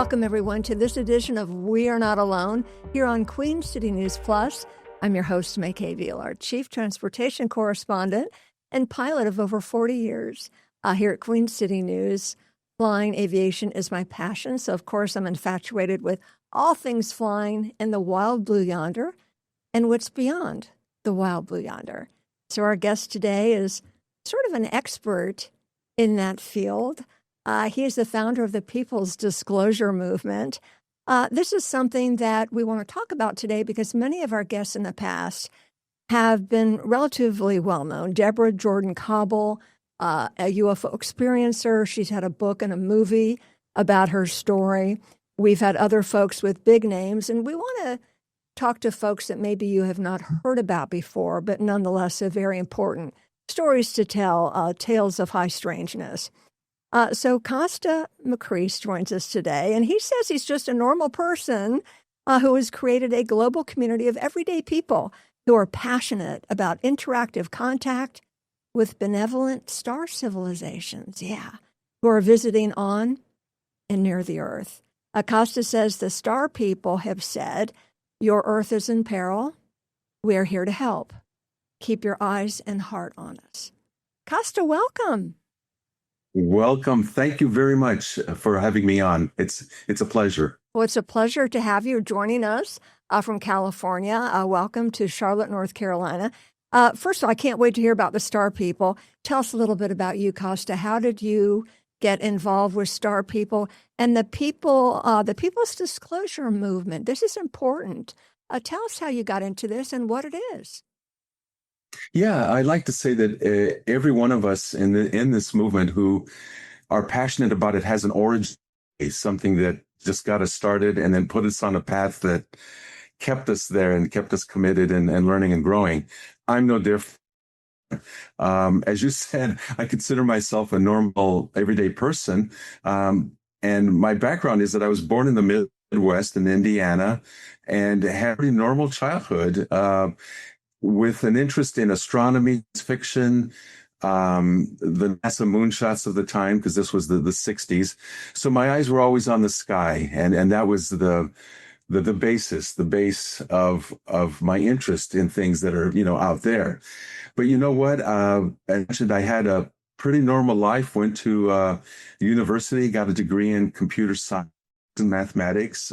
Welcome, everyone, to this edition of We Are Not Alone here on Queen City News Plus. I'm your host, MayCay, Beeler, Chief Transportation Correspondent and pilot of over 40 years. Here at Queen City News, flying aviation is my passion, so of course I'm infatuated with all things flying in the wild blue yonder and what's beyond the wild blue yonder. So our guest today is sort of an expert in that field. He is the founder of the People's Disclosure Movement. This is something that we want to talk about today because many of our guests in the past have been relatively well-known. Deborah Jordan Cobble, a UFO experiencer. She's had a book and a movie about her story. We've had other folks with big names, and we want to talk to folks that maybe you have not heard about before, but nonetheless are very important stories to tell, tales of high strangeness. So Kosta Makreas joins us today, and he says he's just a normal person who has created a global community of everyday people who are passionate about interactive contact with benevolent star civilizations, who are visiting on and near the Earth. Costa says the star people have said, your Earth is in peril. We are here to help. Keep your eyes and heart on us. Costa, welcome. Welcome. Thank you very much for having me on. It's a pleasure. Well, it's a pleasure to have you joining us from California. Welcome to Charlotte, North Carolina. First of all, I can't wait to hear about the Star People. Tell us a little bit about you, Costa. How did you get involved with Star People and the People's Disclosure Movement? This is important. Tell us how you got into this and what it is. Yeah, I like to say that every one of us in this movement who are passionate about it has an origin, something that just got us started and then put us on a path that kept us there and kept us committed and learning and growing. I'm no different. As you said, I consider myself a normal, everyday person. And my background is that I was born in the Midwest in Indiana and had a normal childhood. With an interest in astronomy, fiction, the NASA moonshots of the time, because this was the 60s. So my eyes were always on the sky, and that was the base of my interest in things that are, out there. But you know what? I mentioned I had a pretty normal life, went to university, got a degree in computer science and mathematics,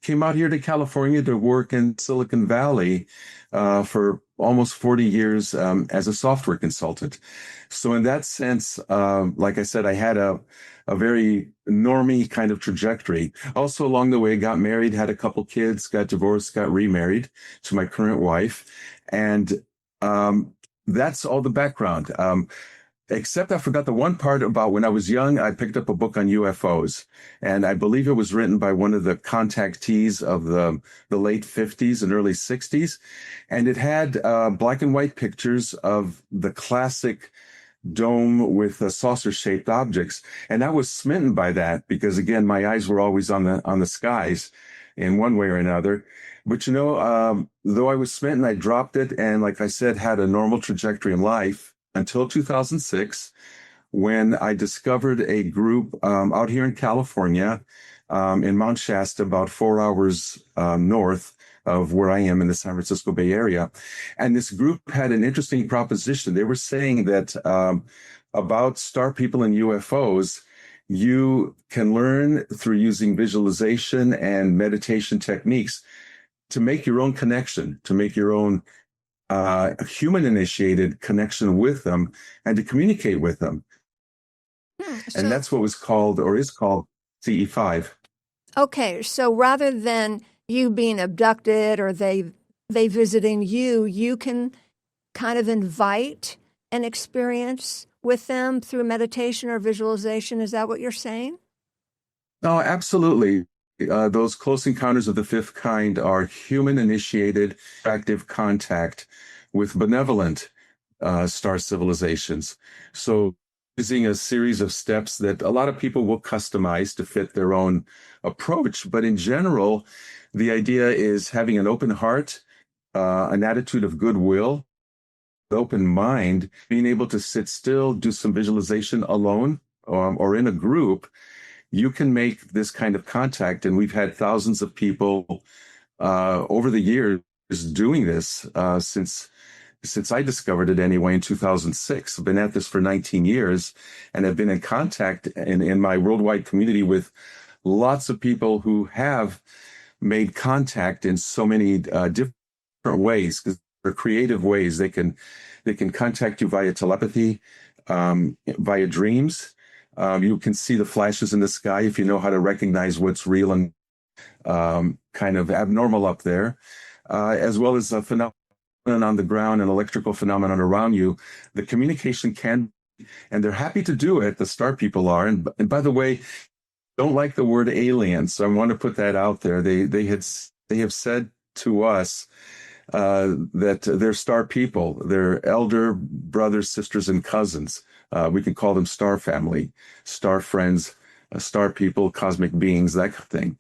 came out here to California to work in Silicon Valley for almost 40 years as a software consultant. So in that sense, like I said, I had a very normie kind of trajectory. Also along the way, got married, had a couple kids, got divorced, got remarried to my current wife. And that's all the background. Except I forgot the one part about when I was young, I picked up a book on UFOs. And I believe it was written by one of the contactees of the late 50s and early 60s. And it had black and white pictures of the classic dome with saucer-shaped objects. And I was smitten by that because, again, my eyes were always on the skies in one way or another. But, though I was smitten, I dropped it. And like I said, had a normal trajectory in life until 2006, when I discovered a group out here in California, in Mount Shasta, about 4 hours north of where I am in the San Francisco Bay Area. And this group had an interesting proposition. They were saying that about star people and UFOs, you can learn through using visualization and meditation techniques to make your own connection, to make your own a human-initiated connection with them and to communicate with them. And that's what was called or is called CE5. Okay, so rather than you being abducted or they visiting you, you can kind of invite an experience with them through meditation or visualization. Is that what you're saying? No, absolutely. Those close encounters of the fifth kind are human-initiated active contact with benevolent star civilizations. So using a series of steps that a lot of people will customize to fit their own approach. But in general, the idea is having an open heart, an attitude of goodwill, open mind, being able to sit still, do some visualization alone or in a group, you can make this kind of contact. And we've had thousands of people over the years doing this since I discovered it anyway in 2006. I've been at this for 19 years and have been in contact in my worldwide community with lots of people who have made contact in so many different ways, because they're creative ways. They can contact you via telepathy, via dreams. You can see the flashes in the sky if you know how to recognize what's real and kind of abnormal up there, as well as a phenomenon on the ground and electrical phenomenon around you. The communication can, and they're happy to do it. The star people are. And by the way, don't like the word alien, so I want to put that out there. They have said to us that they're star people. They're elder brothers, sisters, and cousins. We can call them star family, star friends, star people, cosmic beings, that kind of thing.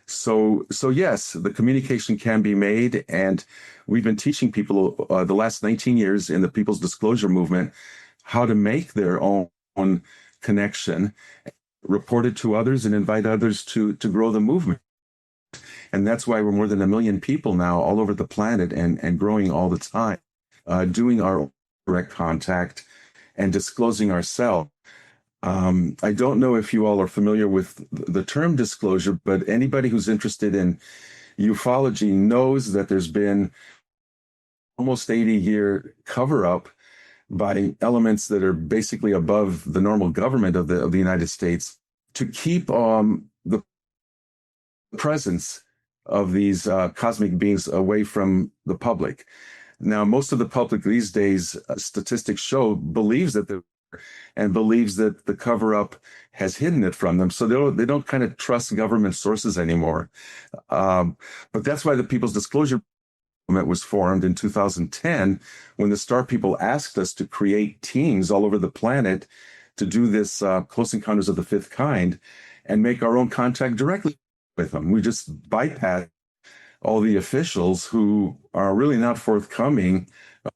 So yes, the communication can be made, and we've been teaching people the last 19 years in the People's Disclosure Movement how to make their own connection, report it to others, and invite others to grow the movement. And that's why we're more than 1 million people now all over the planet and growing all the time, doing our direct contact and disclosing ourselves. I don't know if you all are familiar with the term disclosure, but anybody who's interested in ufology knows that there's been almost 80-year cover-up by elements that are basically above the normal government of the United States to keep the presence of these cosmic beings away from the public. Now, most of the public these days, statistics show, believes that the cover-up has hidden it from them. So they don't kind of trust government sources anymore. But that's why the People's Disclosure Movement was formed in 2010, when the Star People asked us to create teams all over the planet to do this Close Encounters of the Fifth Kind and make our own contact directly with them. We just bypass all the officials who are really not forthcoming,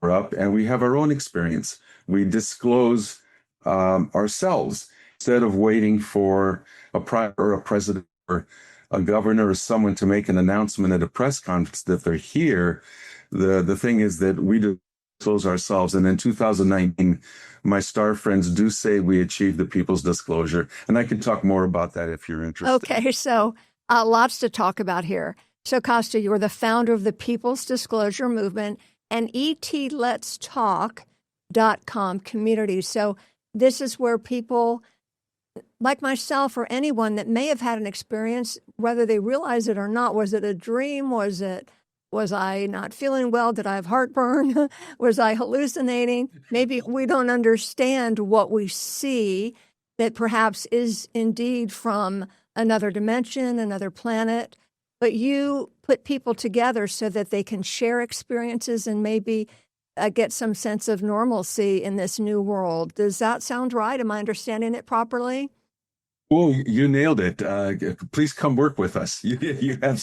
and we have our own experience. We disclose ourselves instead of waiting for a prime or a president or a governor or someone to make an announcement at a press conference that they're here. The thing is that we disclose ourselves. And in 2019, my star friends do say we achieved the People's Disclosure. And I can talk more about that if you're interested. Okay, so lots to talk about here. So, Costa, you are the founder of the People's Disclosure Movement and ETLetsTalk.com community. So this is where people like myself or anyone that may have had an experience, whether they realize it or not, was it a dream? Was I not feeling well? Did I have heartburn? Was I hallucinating? Maybe we don't understand what we see that perhaps is indeed from another dimension, another planet. But you put people together so that they can share experiences and maybe get some sense of normalcy in this new world. Does that sound right? Am I understanding it properly? Well, you nailed it. Please come work with us. You have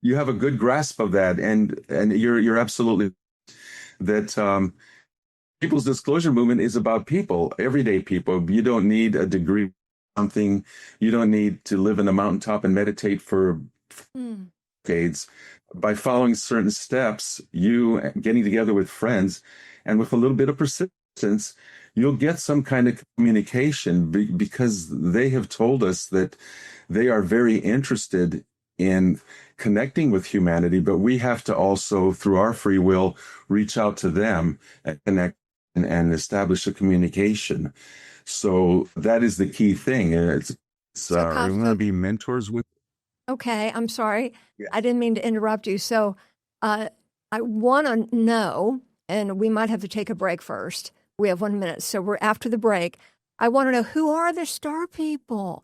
you have a good grasp of that, and you're absolutely that. People's Disclosure Movement is about people, everyday people. You don't need a degree, something. You don't need to live in a mountaintop and meditate for decades. By following certain steps, you getting together with friends, and with a little bit of persistence, you'll get some kind of communication because they have told us that they are very interested in connecting with humanity, but we have to also, through our free will, reach out to them and connect and establish a communication. So that is the key thing. Are we going to be mentors with? Okay, I'm sorry. Yeah. I didn't mean to interrupt you. So I want to know, and we might have to take a break first. We have 1 minute. So we're after the break. I want to know, who are the star people?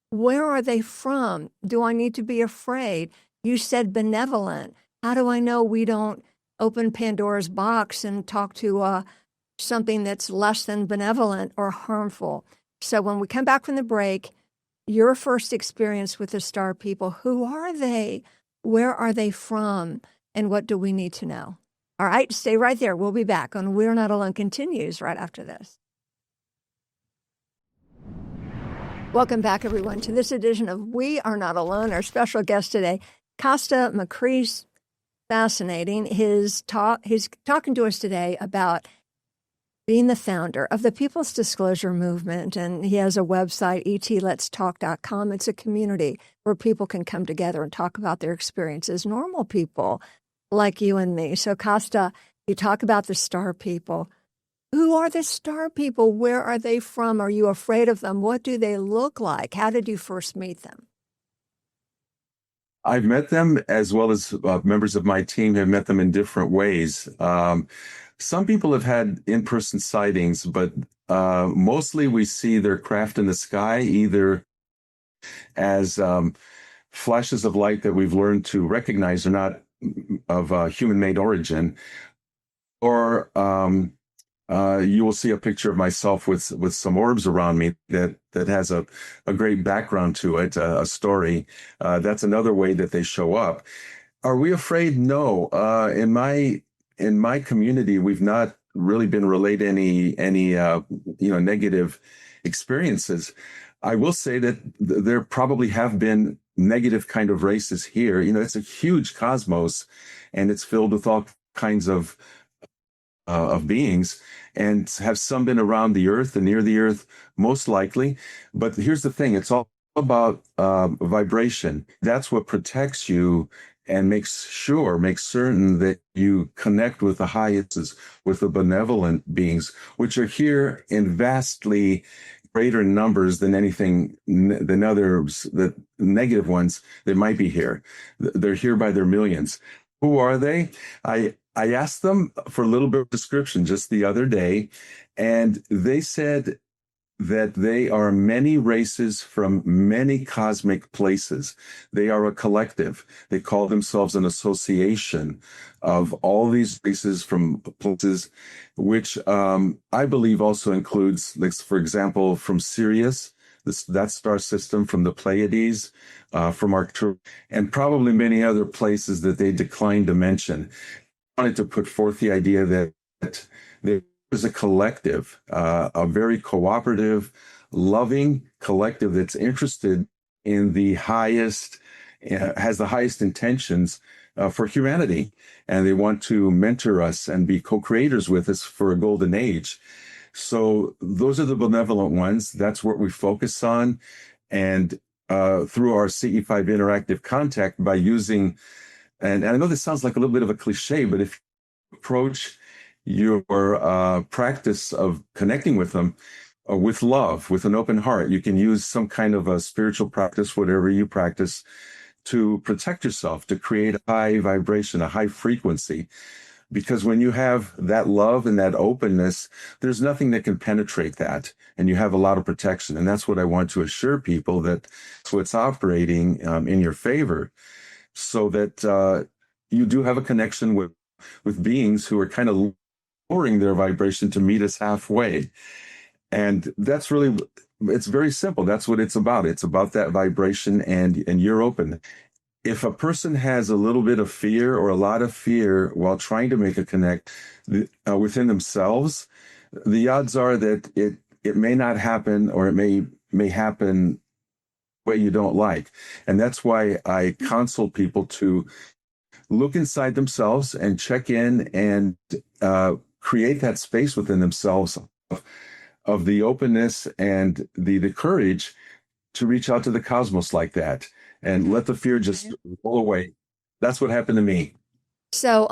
Where are they from? Do I need to be afraid? You said benevolent. How do I know we don't open Pandora's box and talk to something that's less than benevolent or harmful? So when we come back from the break, your first experience with the star people, who are they? Where are they from? And what do we need to know? All right, stay right there. We'll be back on We're Not Alone continues right after this. Welcome back, everyone, to this edition of We Are Not Alone. Our special guest today, Kosta Makreas. Fascinating. He's talking to us today about being the founder of the People's Disclosure Movement, and he has a website, etletstalk.com. It's a community where people can come together and talk about their experiences, normal people like you and me. So, Kosta, you talk about the star people. Who are the star people? Where are they from? Are you afraid of them? What do they look like? How did you first meet them? I've met them, as well as members of my team have met them in different ways. Some people have had in-person sightings, but mostly we see their craft in the sky, either as flashes of light that we've learned to recognize are not of human-made origin, or you will see a picture of myself with some orbs around me that has a great background to it, a story. That's another way that they show up. Are we afraid? No. In my community, we've not really been relayed any negative experiences. I will say that there probably have been negative kind of races here. It's a huge cosmos, and it's filled with all kinds of beings, and have some been around the earth and near the earth, most likely. But here's the thing, it's all about vibration. That's what protects you and makes certain that you connect with the highest, with the benevolent beings, which are here in vastly greater numbers than than others, the negative ones that might be here. They're here by their millions. Who are they? I asked them for a little bit of description just the other day, and they said that they are many races from many cosmic places. They are a collective. They call themselves an association of all these races from places, which I believe also includes, like, for example, from Sirius, that star system, from the Pleiades, from Arcturus, and probably many other places that they declined to mention. I wanted to put forth the idea that there is a collective, a very cooperative, loving collective that's interested in the highest, has the highest intentions for humanity, and they want to mentor us and be co-creators with us for a golden age. So those are the benevolent ones. That's what we focus on. And through our CE5 interactive contact, by using, and I know this sounds like a little bit of a cliche, but if you approach your practice of connecting with them with love, with an open heart, you can use some kind of a spiritual practice, whatever you practice, to protect yourself, to create a high vibration, a high frequency. Because when you have that love and that openness, there's nothing that can penetrate that. And you have a lot of protection. And that's what I want to assure people, that that's what's operating in your favor, so that you do have a connection with beings who are kind of lowering their vibration to meet us halfway. And that's really, it's very simple. That's what it's about. It's about that vibration, and you're open. If a person has a little bit of fear or a lot of fear while trying to make a connect within themselves, the odds are that it may not happen, or it may happen the way you don't like. And that's why I counsel people to look inside themselves and check in and create that space within themselves of the openness and the courage to reach out to the cosmos like that, and let the fear just roll away. That's what happened to me. So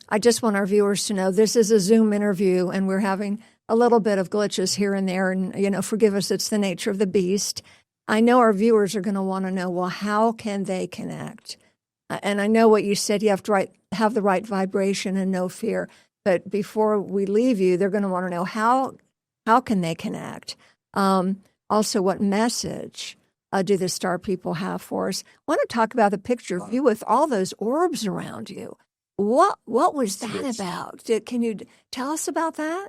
I just want our viewers to know this is a Zoom interview, and we're having a little bit of glitches here and there. And, forgive us, it's the nature of the beast. I know our viewers are going to want to know, well, how can they connect? And I know what you said, you have to have the right vibration and no fear. But before we leave you, they're going to want to know how can they connect? Also, what message do the star people have for us? I want to talk about the picture of you with all those orbs around you. What was that about? Can you tell us about that?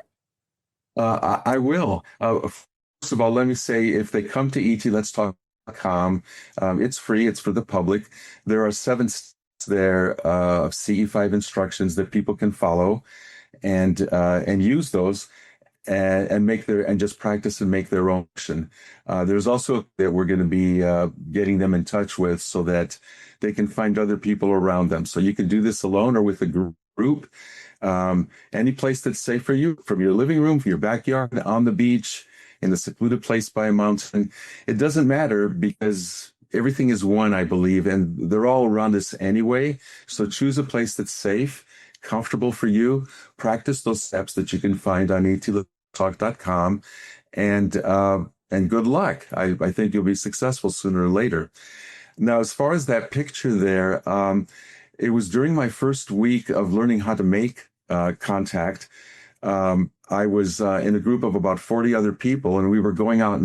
I will. First of all, let me say, if they come to etletstalk.com, it's free. It's for the public. There are 7 steps there of CE5 instructions that people can follow and use those. and just practice and make their own action. There's also that we're going to be getting them in touch with so that they can find other people around them. So you can do this alone or with a group. Any place that's safe for you, from your living room, from your backyard, on the beach, in a secluded place by a mountain. It doesn't matter because everything is one, I believe, and they're all around us anyway. So choose a place that's safe, comfortable for you. Practice those steps that you can find on attalk.com, and good luck. I think you'll be successful sooner or later. Now, as far as that picture there, it was during my first week of learning how to make contact. I was in a group of about 40 other people, and we were going out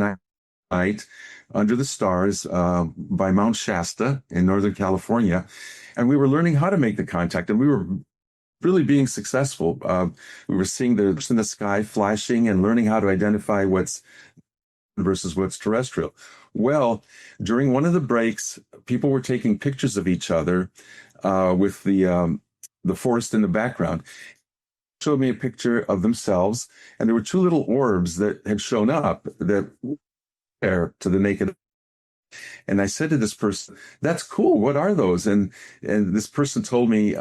night under the stars by Mount Shasta in Northern California. And we were learning how to make the contact, and we were really being successful. We were seeing the in the sky flashing and learning how to identify what's versus what's terrestrial. Well, during one of the breaks, people were taking pictures of each other with the forest in the background. Showed me a picture of themselves, and there were two little orbs that had shown up that were there to the naked. And I said to this person, "That's cool. What are those?" And this person told me,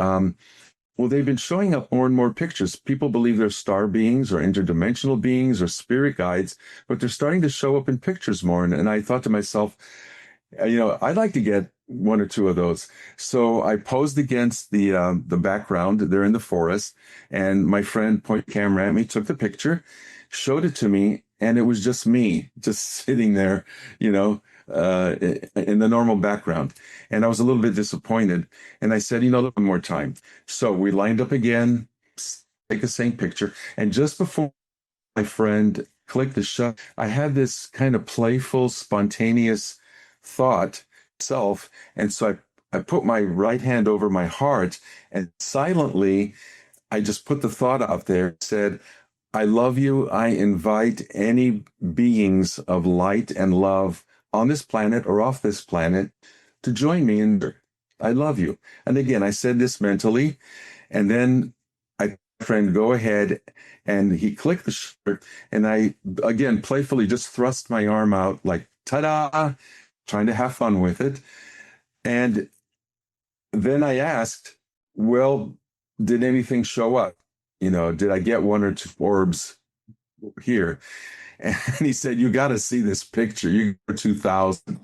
well, they've been showing up more and more pictures. People believe they're star beings or interdimensional beings or spirit guides, but they're starting to show up in pictures more. And I thought to myself, I'd like to get one or two of those. So I posed against the background. They're in the forest, and my friend pointed the camera at me, took the picture, showed it to me, and it was just me, just sitting there, in the normal background. And I was a little bit disappointed. And I said, look, one more time. So we lined up again, take the same picture. And just before my friend clicked the shot, I had this kind of playful, spontaneous thought self. And so I put my right hand over my heart, and silently, I just put the thought out there, said, "I love you. I invite any beings of light and love on this planet or off this planet to join me in I love you." And again, I said this mentally, and then I friend go ahead, and he clicked the shirt, and I again playfully just thrust my arm out like ta-da, trying to have fun with it. And then I asked, well, did anything show up? Did I get one or two orbs here? And he said, "You got to see this picture. You got 2,000.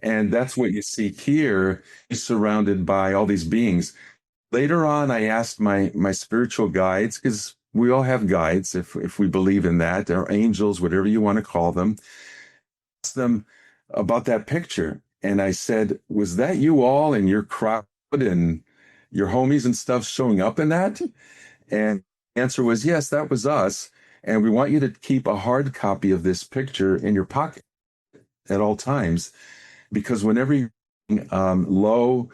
And that's what you see here. He's surrounded by all these beings. Later on, I asked my spiritual guides, because we all have guides, if we believe in that, or angels, whatever you want to call them, asked them about that picture. And I said, "Was that you all and your crowd and your homies and stuff showing up in that?" And the answer was, "Yes, that was us. And we want you to keep a hard copy of this picture in your pocket at all times, because whenever you're low,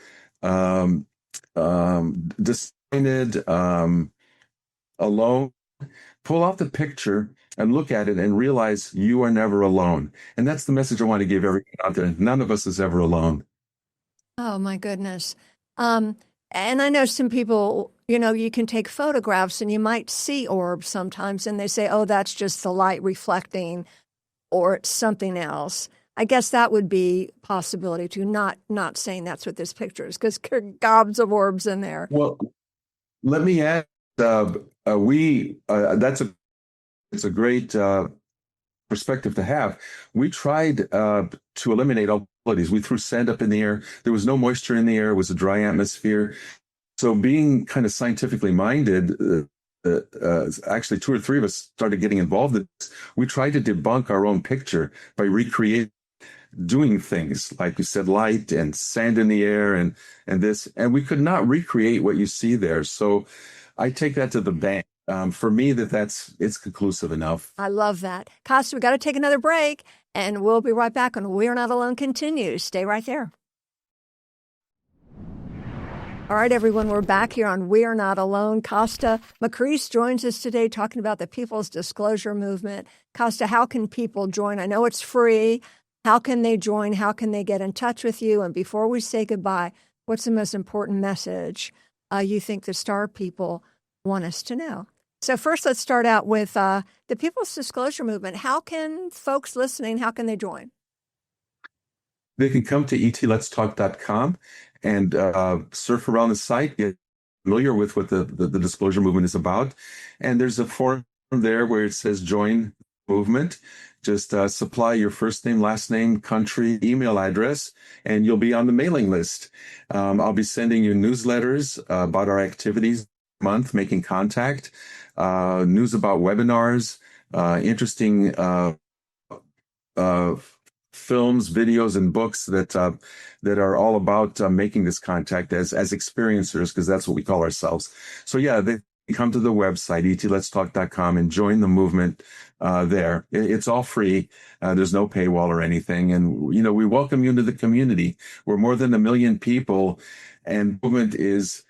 disappointed, alone, pull out the picture and look at it and realize you are never alone." And that's the message I want to give everyone out there. None of us is ever alone. Oh, my goodness. And I know some people, you can take photographs and you might see orbs sometimes, and they say, "Oh, that's just the light reflecting," or it's something else. I guess that would be a possibility too, not saying that's what this picture is, because there are gobs of orbs in there. Well, let me add, it's a great perspective to have. We tried to eliminate all qualities. We threw sand up in the air. There was no moisture in the air. It was a dry atmosphere. So being kind of scientifically minded, actually 2 or 3 of us started getting involved in this. We tried to debunk our own picture by recreating, doing things like you said, light and sand in the air and this, and we could not recreate what you see there. So I take that to the bank. For me, it's conclusive enough. I love that. Costa, we got to take another break, and we'll be right back on We're Not Alone continues. Stay right there. All right, everyone, we're back here on We Are Not Alone. Kosta Makreas joins us today talking about the People's Disclosure Movement. Kosta, how can people join? I know it's free. How can they join? How can they get in touch with you? And before we say goodbye, what's the most important message you think the star people want us to know? So first, let's start out with the People's Disclosure Movement. How can folks listening, how can they join? They can come to etletstalk.com and surf around the site, get familiar with what the disclosure movement is about. And there's a form there where it says join movement. Just supply your first name, last name, country, email address, and you'll be on the mailing list. I'll be sending you newsletters about our activities month, making contact, news about webinars, interesting films, videos, and books that are all about making this contact as experiencers, because that's what we call ourselves. So yeah, they come to the website, etletstalk.com, and join the movement there. It's all free. There's no paywall or anything. And, we welcome you into the community. We're more than 1 million people, and movement is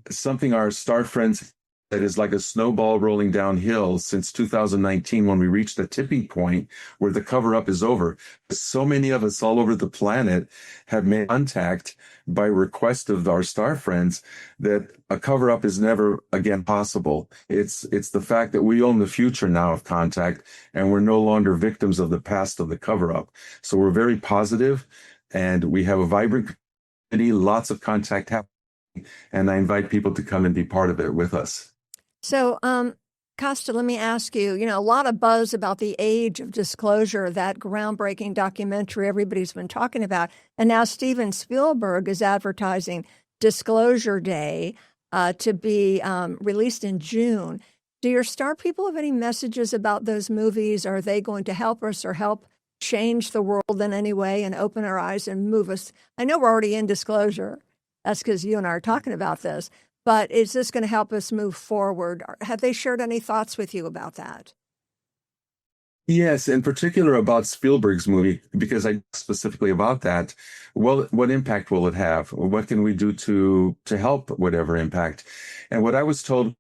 something our star friends that is like a snowball rolling downhill since 2019, when we reached a tipping point where the cover-up is over. So many of us all over the planet have made contact by request of our star friends that a cover-up is never again possible. It's the fact that we own the future now of contact, and we're no longer victims of the past of the cover-up. So we're very positive, and we have a vibrant community, lots of contact happening, and I invite people to come and be part of it with us. So, Costa, let me ask you, a lot of buzz about the age of disclosure, that groundbreaking documentary everybody's been talking about. And now Steven Spielberg is advertising Disclosure Day to be released in June. Do your star people have any messages about those movies? Are they going to help us or help change the world in any way and open our eyes and move us? I know we're already in disclosure. That's because you and I are talking about this. But is this going to help us move forward? Have they shared any thoughts with you about that? Yes, in particular about Spielberg's movie, because I specifically about that. Well, what impact will it have? What can we do to help whatever impact? And what I was told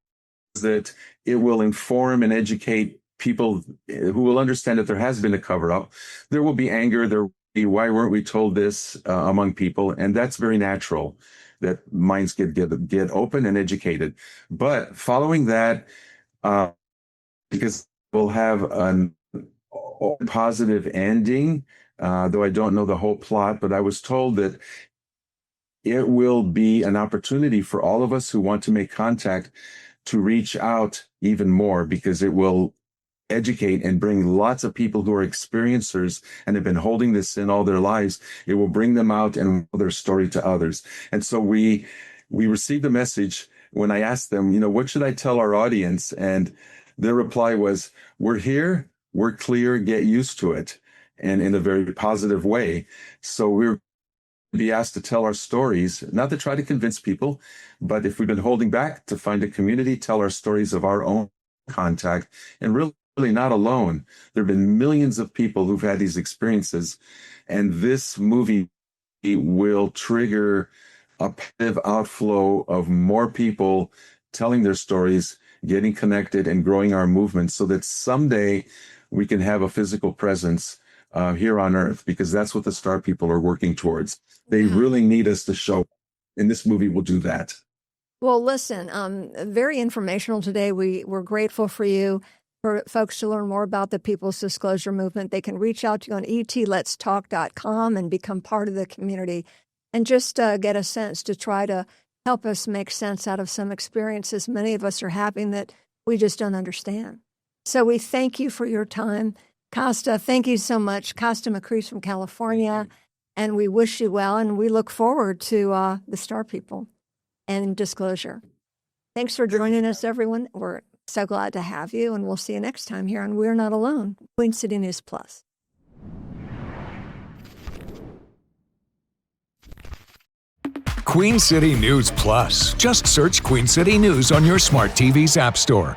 is that it will inform and educate people who will understand that there has been a cover-up. There will be anger. There will be, why weren't we told this among people? And that's very natural, that minds get open and educated. But following that, because we'll have a positive ending, though I don't know the whole plot, but I was told that it will be an opportunity for all of us who want to make contact to reach out even more, because it will educate and bring lots of people who are experiencers and have been holding this in all their lives. It will bring them out and tell their story to others. And so we received a message when I asked them, what should I tell our audience? And their reply was, we're here, we're clear, get used to it, and in a very positive way. So we're be asked to tell our stories, not to try to convince people, but if we've been holding back, to find a community, tell our stories of our own contact, and really not alone. There have been millions of people who've had these experiences, and this movie will trigger a positive outflow of more people telling their stories, getting connected, and growing our movement, so that someday we can have a physical presence here on Earth, because that's what the star people are working towards. They really need us to show, and this movie will do that. Well, listen, very informational today. We're grateful for you. For folks to learn more about the People's Disclosure Movement, they can reach out to you on etletstalk.com and become part of the community, and just get a sense to try to help us make sense out of some experiences many of us are having that we just don't understand. So we thank you for your time. Costa, thank you so much. Kosta Makreas from California, and we wish you well, and we look forward to the Star People and Disclosure. Thanks for joining us, everyone. We're so glad to have you, and we'll see you next time here on We're Not Alone, Queen City News Plus. Queen City News Plus. Just search Queen City News on your smart TV's app store.